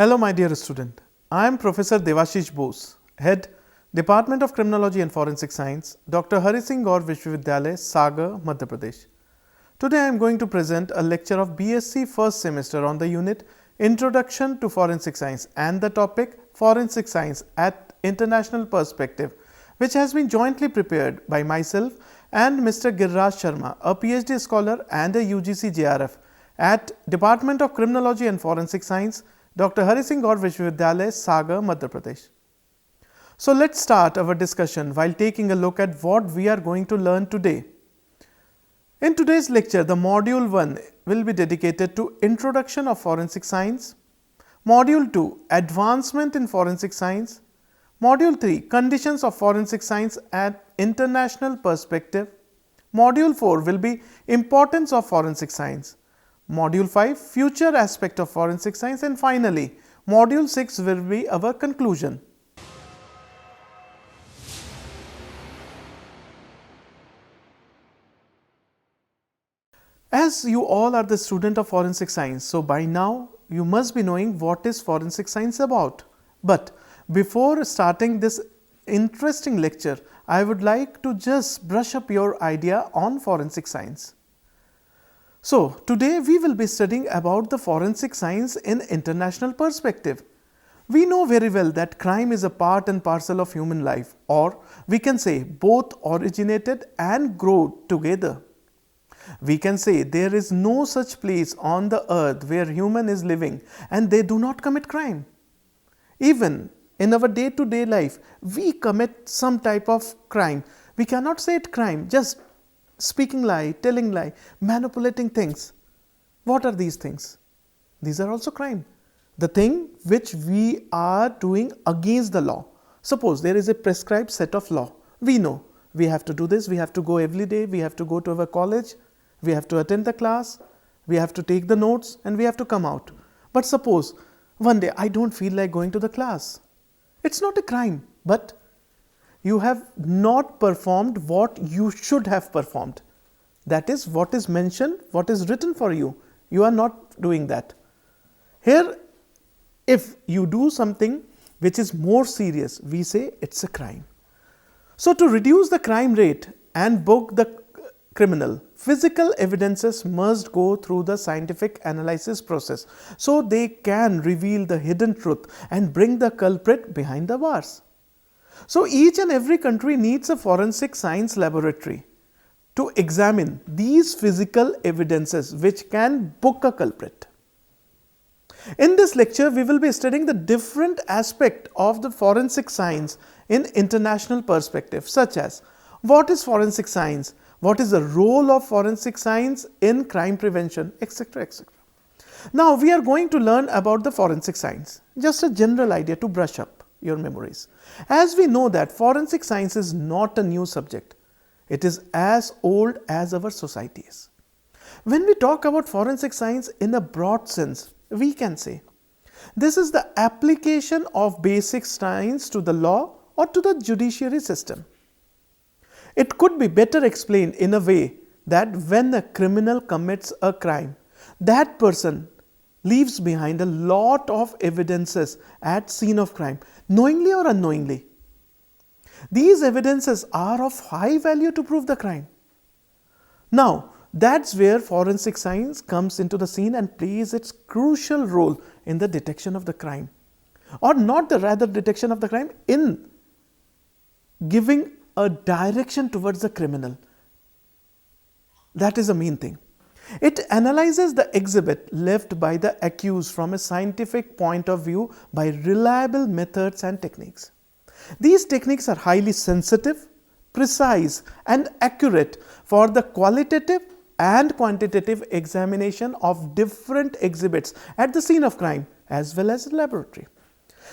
Hello my dear student, I am Professor Devashish Bose, Head Department of Criminology and Forensic Science, Dr. Hari Singh Gaur Vishwavidyalaya, Sagar, Madhya Pradesh. Today I am going to present a lecture of BSc first semester on the unit Introduction to Forensic Science and the topic Forensic Science at International Perspective, which has been jointly prepared by myself and Mr. Giriraj Sharma, a PhD scholar and a UGC JRF at Department of Criminology and Forensic Science, Dr. Hari Singh Gaur Vishwavidyalaya, Sagar, Madhya Pradesh. So let's start our discussion while taking a look at what we are going to learn today. In today's lecture, the Module 1 will be dedicated to Introduction of Forensic Science, Module 2 Advancement in Forensic Science, Module 3 Conditions of Forensic Science at International Perspective, Module 4 will be Importance of Forensic Science, Module 5 Future Aspect of Forensic Science, and finally, Module 6 will be our conclusion. As you all are the student of forensic science, so by now you must be knowing what is forensic science about. But before starting this interesting lecture, I would like to just brush up your idea on forensic science. So today we will be studying about the forensic science in international perspective. We know very well that crime is a part and parcel of human life, or we can say both originated and grow together. We can say there is no such place on the earth where human is living and they do not commit crime. Even in our day-to-day life, we commit some type of crime. We cannot say it crime, just speaking lie, telling lie, manipulating things. What are these things? These are also crime. The thing which we are doing against the law. Suppose there is a prescribed set of law. We know we have to do this, we have to go every day, we have to go to our college, we have to attend the class, we have to take the notes, and we have to come out. But suppose one day I don't feel like going to the class. It's not a crime, but you have not performed what you should have performed. That is what is mentioned, what is written for you. You are not doing that. Here, if you do something which is more serious, we say it's a crime. So to reduce the crime rate and book the criminal, physical evidences must go through the scientific analysis process so they can reveal the hidden truth and bring the culprit behind the bars. So each and every country needs a forensic science laboratory to examine these physical evidences which can book a culprit. In this lecture, we will be studying the different aspects of the forensic science in international perspective, such as what is forensic science, what is the role of forensic science in crime prevention, etc., etc. Now, we are going to learn about the forensic science, just a general idea to brush up your memories. As we know that forensic science is not a new subject. It is as old as our society is. When we talk about forensic science in a broad sense, we can say this is the application of basic science to the law or to the judiciary system. It could be better explained in a way that when a criminal commits a crime, that person leaves behind a lot of evidences at scene of crime, knowingly or unknowingly. These evidences are of high value to prove the crime. Now, that's where forensic science comes into the scene and plays its crucial role in the detection of the crime, or not the rather detection of the crime, in giving a direction towards the criminal. That is the main thing. It analyzes the exhibit left by the accused from a scientific point of view by reliable methods and techniques. These techniques are highly sensitive, precise, and accurate for the qualitative and quantitative examination of different exhibits at the scene of crime as well as the laboratory.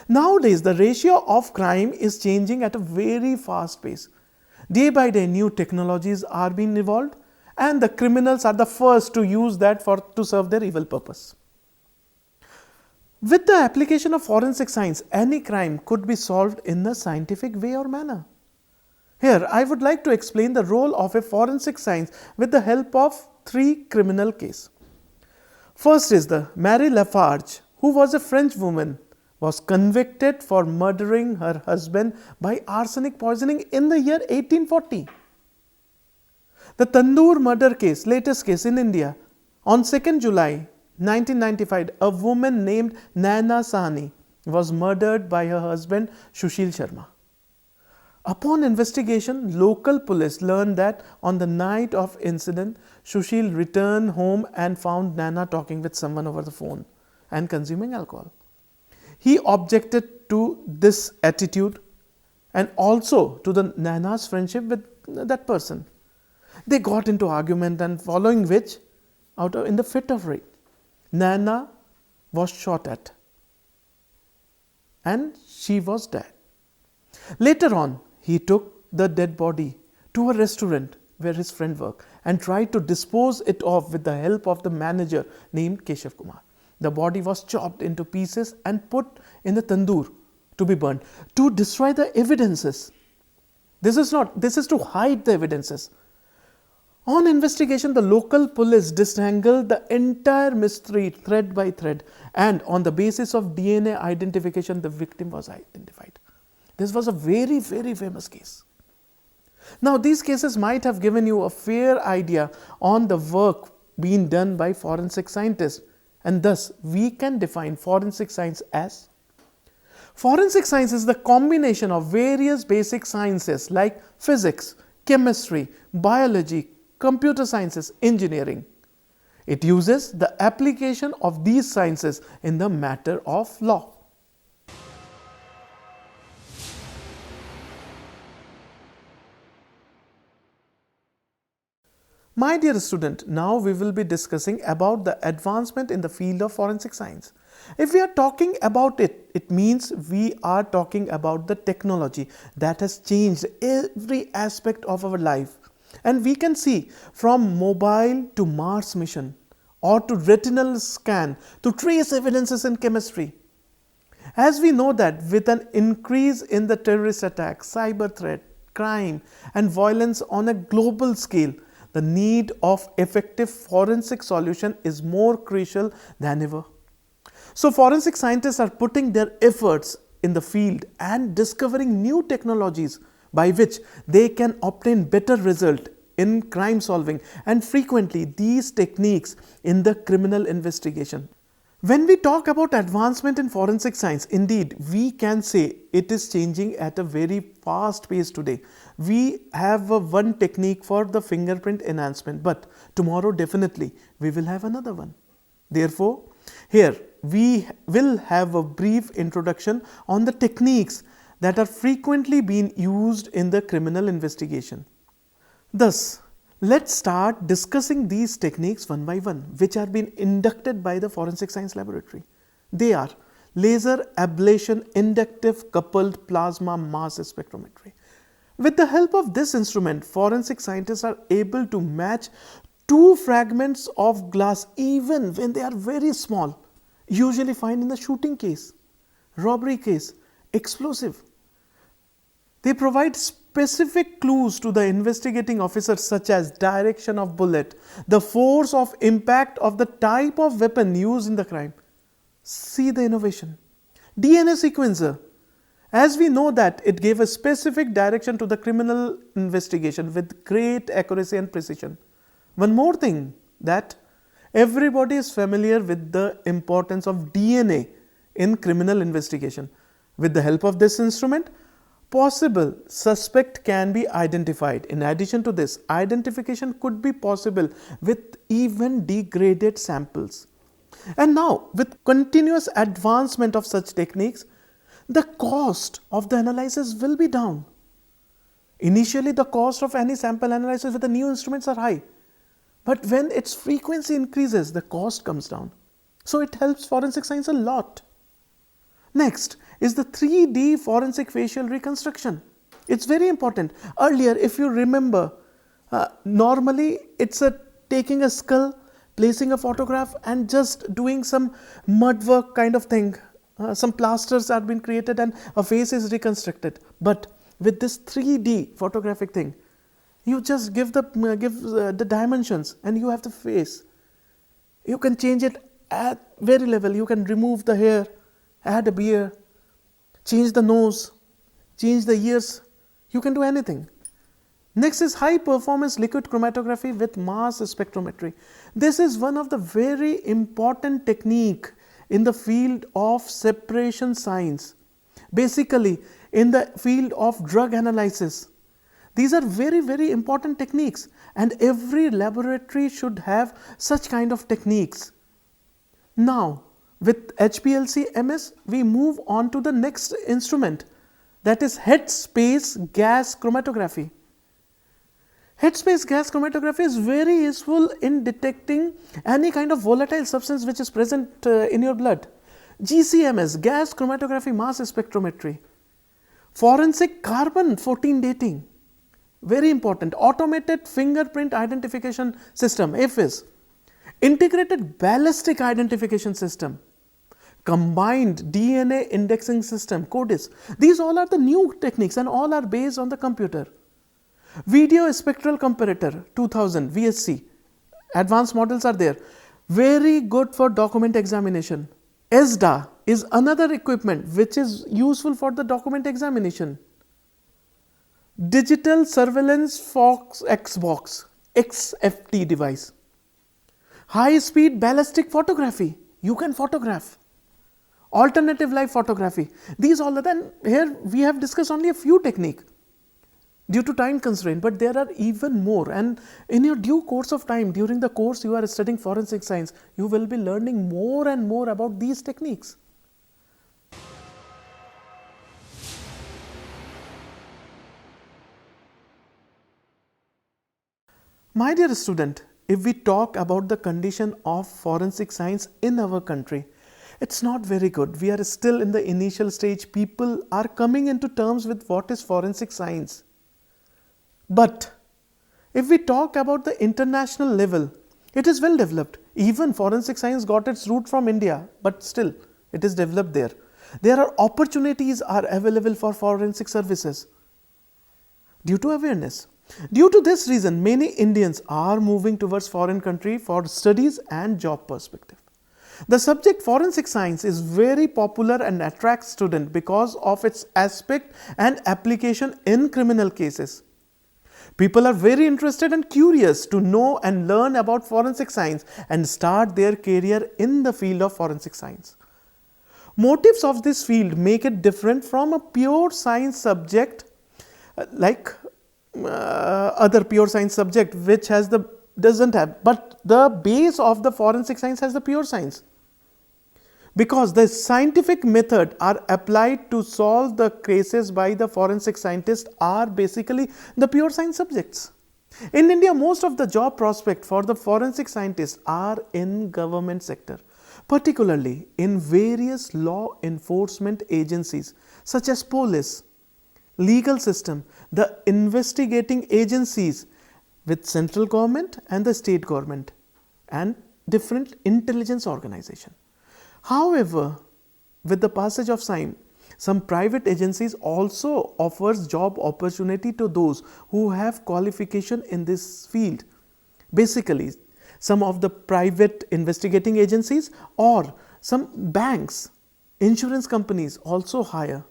Nowadays, the ratio of crime is changing at a very fast pace. Day by day, new technologies are being evolved, and the criminals are the first to use that to serve their evil purpose. With the application of forensic science, any crime could be solved in a scientific way or manner. Here, I would like to explain the role of a forensic science with the help of 3 criminal cases. First is the Marie Lafarge, who was a French woman, was convicted for murdering her husband by arsenic poisoning in the year 1840. The Tandoor murder case, latest case in India, on 2nd July 1995, a woman named Naina Sahni was murdered by her husband Sushil Sharma. Upon investigation, local police learned that on the night of incident, Sushil returned home and found Naina talking with someone over the phone and consuming alcohol. He objected to this attitude and also to the Naina's friendship with that person. They got into argument, and following which, in the fit of rage, Naina was shot at and she was dead. Later on, he took the dead body to a restaurant where his friend worked and tried to dispose it off with the help of the manager named Keshav Kumar. The body was chopped into pieces and put in the tandoor to be burned to destroy the evidences. This is to hide the evidences. On investigation, the local police disentangled the entire mystery thread by thread, and on the basis of DNA identification, the victim was identified. This was a very, very famous case. Now, these cases might have given you a fair idea on the work being done by forensic scientists, and thus we can define forensic science as: forensic science is the combination of various basic sciences like physics, chemistry, biology, computer sciences, engineering. It uses the application of these sciences in the matter of law. My dear student, now we will be discussing about the advancement in the field of forensic science. If we are talking about it, it means we are talking about the technology that has changed every aspect of our life. And we can see from mobile to Mars mission or to retinal scan to trace evidences in chemistry. As we know that with an increase in the terrorist attacks, cyber threat, crime and violence on a global scale, the need of effective forensic solution is more crucial than ever. So forensic scientists are putting their efforts in the field and discovering new technologies by which they can obtain better result in crime solving, and frequently these techniques in the criminal investigation. When we talk about advancement in forensic science, indeed we can say it is changing at a very fast pace today. We have one technique for the fingerprint enhancement, but tomorrow definitely we will have another one. Therefore, here we will have a brief introduction on the techniques that are frequently being used in the criminal investigation. Thus, let's start discussing these techniques one by one, which are being inducted by the Forensic Science Laboratory. They are laser ablation inductive coupled plasma mass spectrometry. With the help of this instrument, forensic scientists are able to match two fragments of glass even when they are very small, usually found in the shooting case, robbery case, explosive. They provide specific clues to the investigating officer, such as direction of bullet, the force of impact of the type of weapon used in the crime. See the innovation. DNA sequencer. As we know that it gave a specific direction to the criminal investigation with great accuracy and precision. One more thing, that everybody is familiar with the importance of DNA in criminal investigation. With the help of this instrument, possible suspect can be identified. In addition to this, identification could be possible with even degraded samples. And now, with continuous advancement of such techniques, the cost of the analysis will be down. Initially, the cost of any sample analysis with the new instruments are high. But when its frequency increases, the cost comes down. So it helps forensic science a lot. Next is the 3D forensic facial reconstruction. It's very important. Earlier, if you remember, normally it's taking a skull, placing a photograph and just doing some mud work kind of thing. Some plasters have been created and a face is reconstructed. But with this 3D photographic thing, you just give the dimensions and you have the face. You can change it at very level. You can remove the hair, add a beard, change the nose, change the ears. You can do anything. Next is high performance liquid chromatography with mass spectrometry. This is one of the very important technique in the field of separation science. Basically, in the field of drug analysis. These are very, very important techniques, and every laboratory should have such kind of techniques. Now, with HPLC MS, we move on to the next instrument, that is head-space gas chromatography. Head-space gas chromatography is very useful in detecting any kind of volatile substance which is present in your blood. GCMS, gas chromatography mass spectrometry. Forensic carbon 14 dating, very important. Automated fingerprint identification system, AFIS. Integrated ballistic identification system. Combined DNA indexing system, CODIS. These all are the new techniques and all are based on the computer. Video spectral comparator 2000 VSC. Advanced models are there. Very good for document examination. ESDA is another equipment which is useful for the document examination. Digital surveillance Fox Xbox XFT device. High speed ballistic photography. You can photograph. Alternative live photography. These all are then here we have discussed only a few techniques due to time constraint, but there are even more, and in your due course of time, during the course you are studying forensic science, you will be learning more and more about these techniques. My dear student, if we talk about the condition of forensic science in our country, it's not very good. We are still in the initial stage. People are coming into terms with what is forensic science. But if we talk about the international level, it is well developed. Even forensic science got its root from India, but still it is developed there. There are opportunities are available for forensic services due to awareness. Due to this reason, many Indians are moving towards foreign country for studies and job perspective. The subject forensic science is very popular and attracts students because of its aspect and application in criminal cases. People are very interested and curious to know and learn about forensic science and start their career in the field of forensic science. Motives of this field make it different from a pure science subject like other pure science subject which doesn't have, but the base of the forensic science has the pure science. Because the scientific method are applied to solve the cases by the forensic scientists are basically the pure science subjects. In India, most of the job prospects for the forensic scientists are in government sector, particularly in various law enforcement agencies such as police, legal system, the investigating agencies with central government and the state government and different intelligence organization. However, with the passage of time, some private agencies also offers job opportunity to those who have qualification in this field. Basically, some of the private investigating agencies or some banks, insurance companies also hire.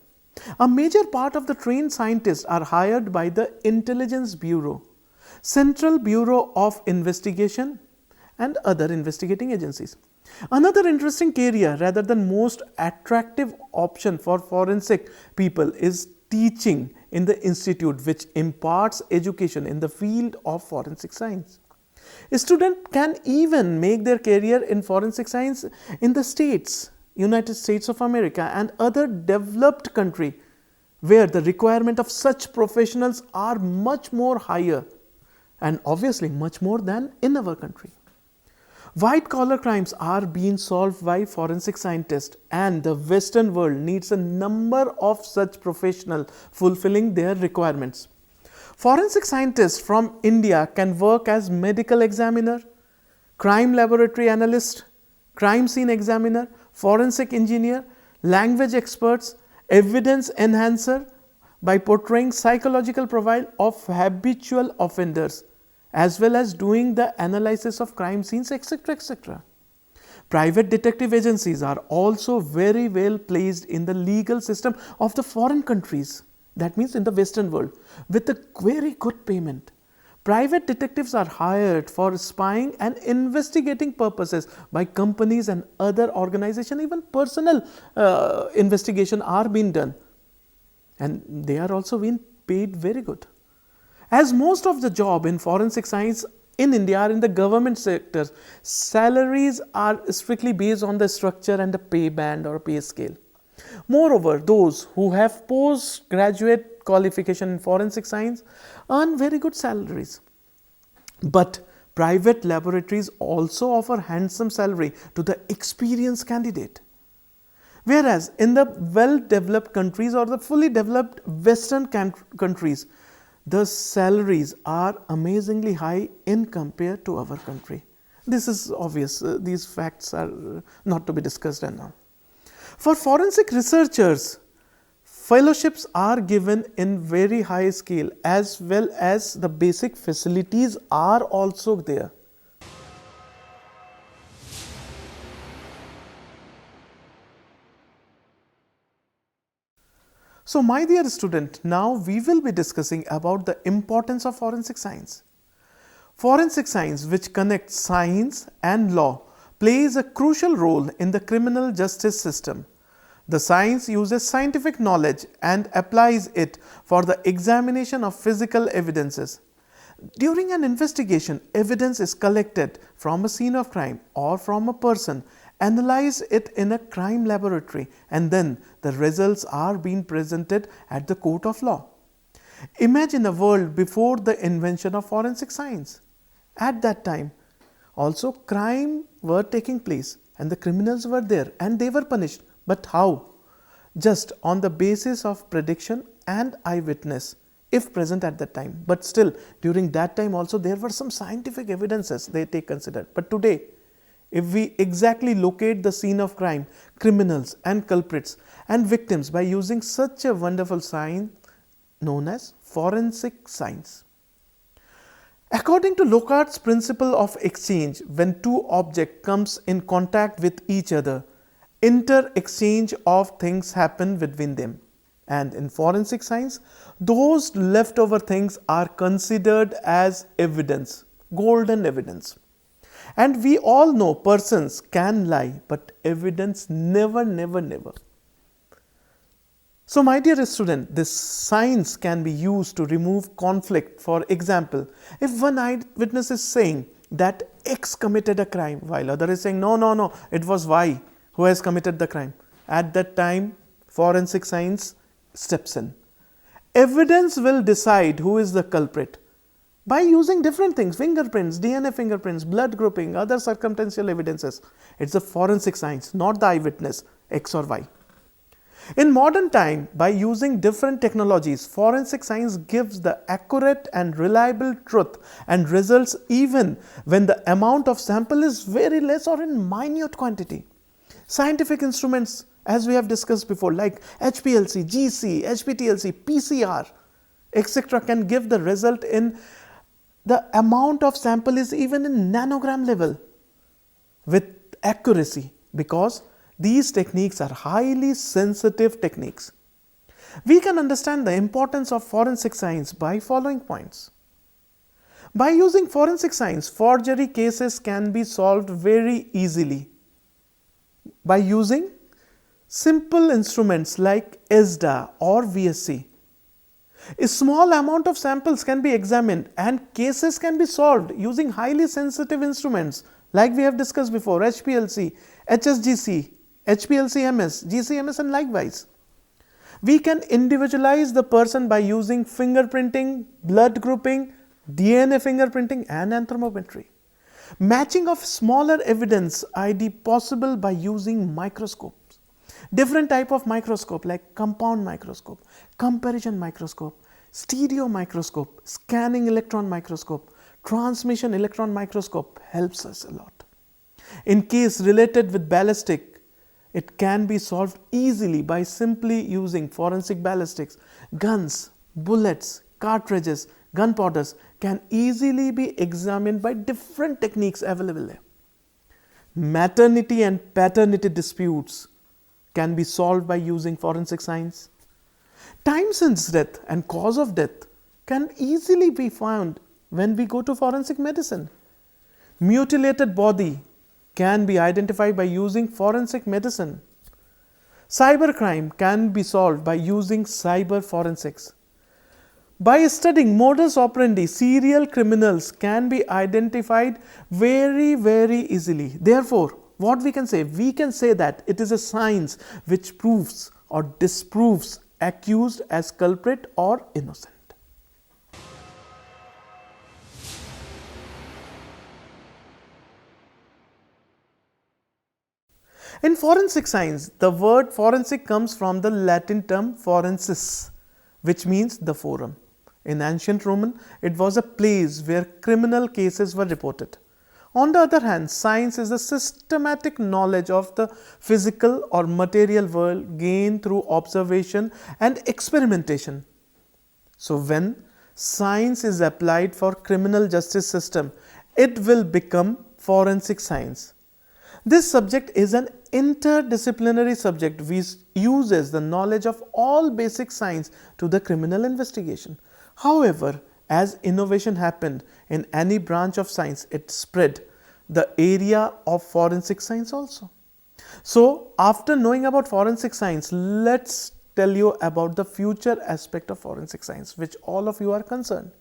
A major part of the trained scientists are hired by the Intelligence Bureau, Central Bureau of Investigation and other investigating agencies. Another interesting career rather than most attractive option for forensic people is teaching in the institute which imparts education in the field of forensic science. A student can even make their career in forensic science in the States, United States of America and other developed country where the requirement of such professionals are much more higher and obviously much more than in our country. White collar crimes are being solved by forensic scientists and the Western world needs a number of such professionals fulfilling their requirements. Forensic scientists from India can work as medical examiner, crime laboratory analyst, crime scene examiner, forensic engineer, language experts, evidence enhancer by portraying psychological profile of habitual offenders as well as doing the analysis of crime scenes, etc., etc. Private detective agencies are also very well placed in the legal system of the foreign countries, that means in the Western world, with a very good payment. Private detectives are hired for spying and investigating purposes by companies and other organizations. Even personal investigation are being done, and they are also being paid very good. As most of the job in forensic science in India are in the government sector, salaries are strictly based on the structure and the pay band or pay scale. Moreover, those who have postgraduate qualification in forensic science earn very good salaries. But private laboratories also offer handsome salary to the experienced candidate. Whereas in the well-developed countries or the fully developed Western countries, the salaries are amazingly high in compared to our country. This is obvious. These facts are not to be discussed now. For forensic researchers, fellowships are given in very high scale, as well as the basic facilities are also there. So my dear student, now we will be discussing about the importance of forensic science. Forensic science, which connects science and law, plays a crucial role in the criminal justice system. The science uses scientific knowledge and applies it for the examination of physical evidences. During an investigation, evidence is collected from a scene of crime or from a person, analyze it in a crime laboratory, and then the results are being presented at the court of law. Imagine a world before the invention of forensic science. At that time, also crime were taking place and the criminals were there and they were punished. But how? Just on the basis of prediction and eyewitness, if present at that time. But still, during that time also there were some scientific evidences they take considered. But today, if we exactly locate the scene of crime, criminals and culprits and victims by using such a wonderful science known as forensic science. According to Locard's principle of exchange, when two objects comes in contact with each other, inter-exchange of things happen between them. And in forensic science, those leftover things are considered as evidence, golden evidence. And we all know persons can lie, but evidence never. So my dear student, this science can be used to remove conflict. For example, if one eyewitness is saying that X committed a crime while other is saying no, it was Y who has committed the crime. At that time, forensic science steps in. Evidence will decide who is the culprit by using different things, fingerprints, DNA fingerprints, blood grouping, other circumstantial evidences. It's the forensic science, not the eyewitness, X or Y. In modern time, by using different technologies, forensic science gives the accurate and reliable truth and results even when the amount of sample is very less or in minute quantity. Scientific instruments, as we have discussed before, like HPLC, GC, HPTLC, PCR, etc. can give the result in the amount of sample is even in nanogram level with accuracy, because these techniques are highly sensitive techniques. We can understand the importance of forensic science by following points. By using forensic science, forgery cases can be solved very easily by using simple instruments like ESDA or VSC. A small amount of samples can be examined and cases can be solved using highly sensitive instruments like we have discussed before, HPLC, HSGC, HPLC-MS, GC-MS and likewise. We can individualize the person by using fingerprinting, blood grouping, DNA fingerprinting and anthropometry. Matching of smaller evidence ID possible by using microscopes. Different type of microscope like compound microscope, comparison microscope, stereo microscope, scanning electron microscope, transmission electron microscope helps us a lot. In case related with ballistic, it can be solved easily by simply using forensic ballistics. Guns, bullets, cartridges, gunpowders can easily be examined by different techniques available there. Maternity and paternity disputes can be solved by using forensic science. Time since death and cause of death can easily be found when we go to forensic medicine. Mutilated body can be identified by using forensic medicine. Cybercrime can be solved by using cyber forensics. By studying modus operandi, serial criminals can be identified very easily. Therefore, what we can say? We can say that it is a science which proves or disproves accused as culprit or innocent. In forensic science, the word forensic comes from the Latin term forensis, which means the forum. In ancient Roman, it was a place where criminal cases were reported. On the other hand, science is the systematic knowledge of the physical or material world gained through observation and experimentation. So when science is applied for criminal justice system, it will become forensic science. This subject is an interdisciplinary subject which uses the knowledge of all basic science to the criminal investigation. However, as innovation happened in any branch of science, it spread the area of forensic science also. So, after knowing about forensic science, let's tell you about the future aspect of forensic science, which all of you are concerned.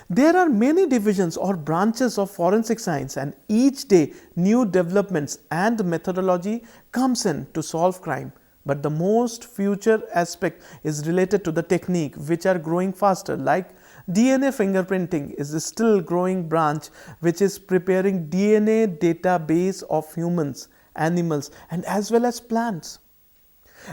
There are many divisions or branches of forensic science, and each day new developments and methodology comes in to solve crime. But the most future aspect is related to the technique which are growing faster, like DNA fingerprinting is a still growing branch which is preparing DNA database of humans, animals and as well as plants.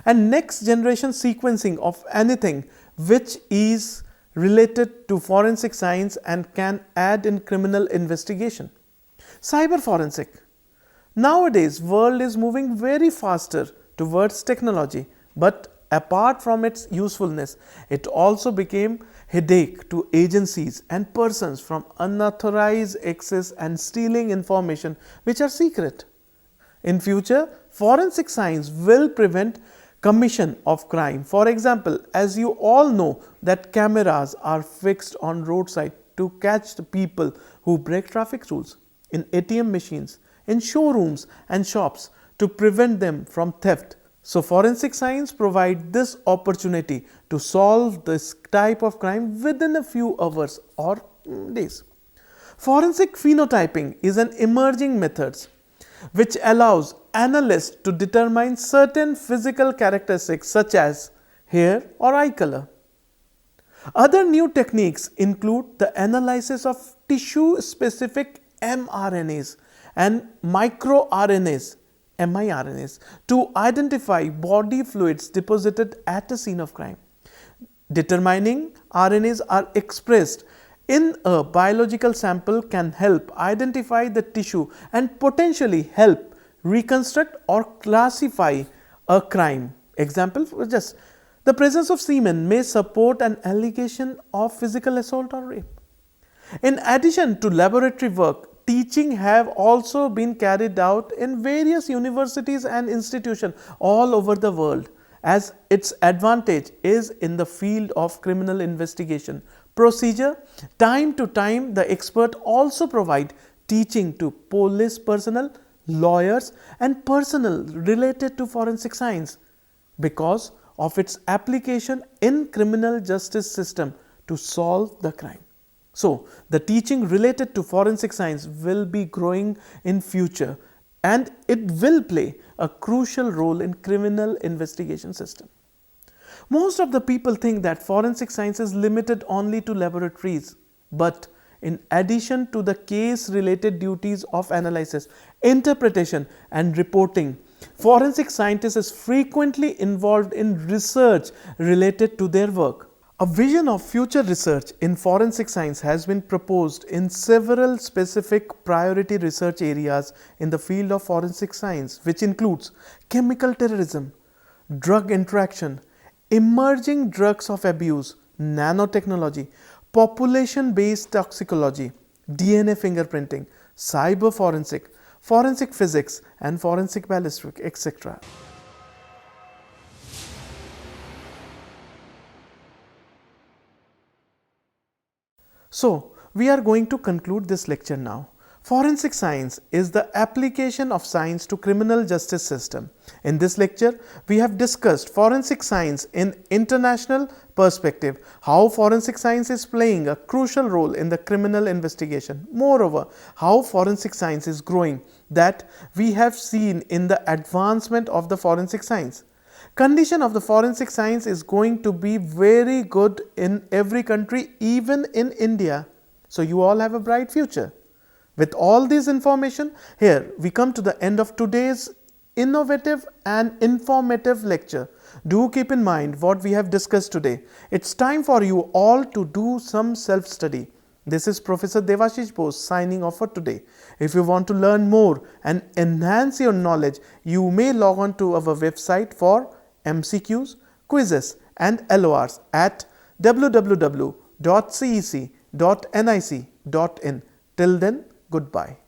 And next generation sequencing of anything which is related to forensic science and can add in criminal investigation. Cyber forensic. Nowadays, world is moving very faster towards technology, but apart from its usefulness, it also became headache to agencies and persons from unauthorized access and stealing information which are secret. In future, forensic science will prevent commission of crime. For example, as you all know that cameras are fixed on roadside to catch the people who break traffic rules, in ATM machines, in showrooms and shops to prevent them from theft. So forensic science provides this opportunity to solve this type of crime within a few hours or days. Forensic phenotyping is an emerging method which allows analysts to determine certain physical characteristics such as hair or eye color. Other new techniques include the analysis of tissue-specific mRNAs and microRNAs, miRNAs, to identify body fluids deposited at a scene of crime. Determining RNAs are expressed in a biological sample can help identify the tissue and potentially help reconstruct or classify a crime. Example, just the presence of semen may support an allegation of physical assault or rape. In addition to laboratory work, teaching have also been carried out in various universities and institutions all over the world, as its advantage is in the field of criminal investigation. Procedure, time to time the expert also provide teaching to police personnel, lawyers and personnel related to forensic science because of its application in criminal justice system to solve the crime. So, the teaching related to forensic science will be growing in future and it will play a crucial role in criminal investigation system. Most of the people think that forensic science is limited only to laboratories, but in addition to the case-related duties of analysis, interpretation and reporting, forensic scientists is frequently involved in research related to their work. A vision of future research in forensic science has been proposed in several specific priority research areas in the field of forensic science, which includes chemical terrorism, drug interaction, emerging drugs of abuse, nanotechnology, population-based toxicology, DNA fingerprinting, cyber forensic, forensic physics and forensic ballistics, etc. So, we are going to conclude this lecture now. Forensic science is the application of science to criminal justice system. In this lecture, we have discussed forensic science in international perspective, how forensic science is playing a crucial role in the criminal investigation. Moreover, how forensic science is growing, that we have seen in the advancement of the forensic science. Condition of the forensic science is going to be very good in every country, even in India. So you all have a bright future. With all this information, here we come to the end of today's innovative and informative lecture. Do keep in mind what we have discussed today. It's time for you all to do some self-study. This is Professor Devashish Bose signing off for today. If you want to learn more and enhance your knowledge, you may log on to our website for MCQs, quizzes and LORs at www.cec.nic.in. Till then, goodbye.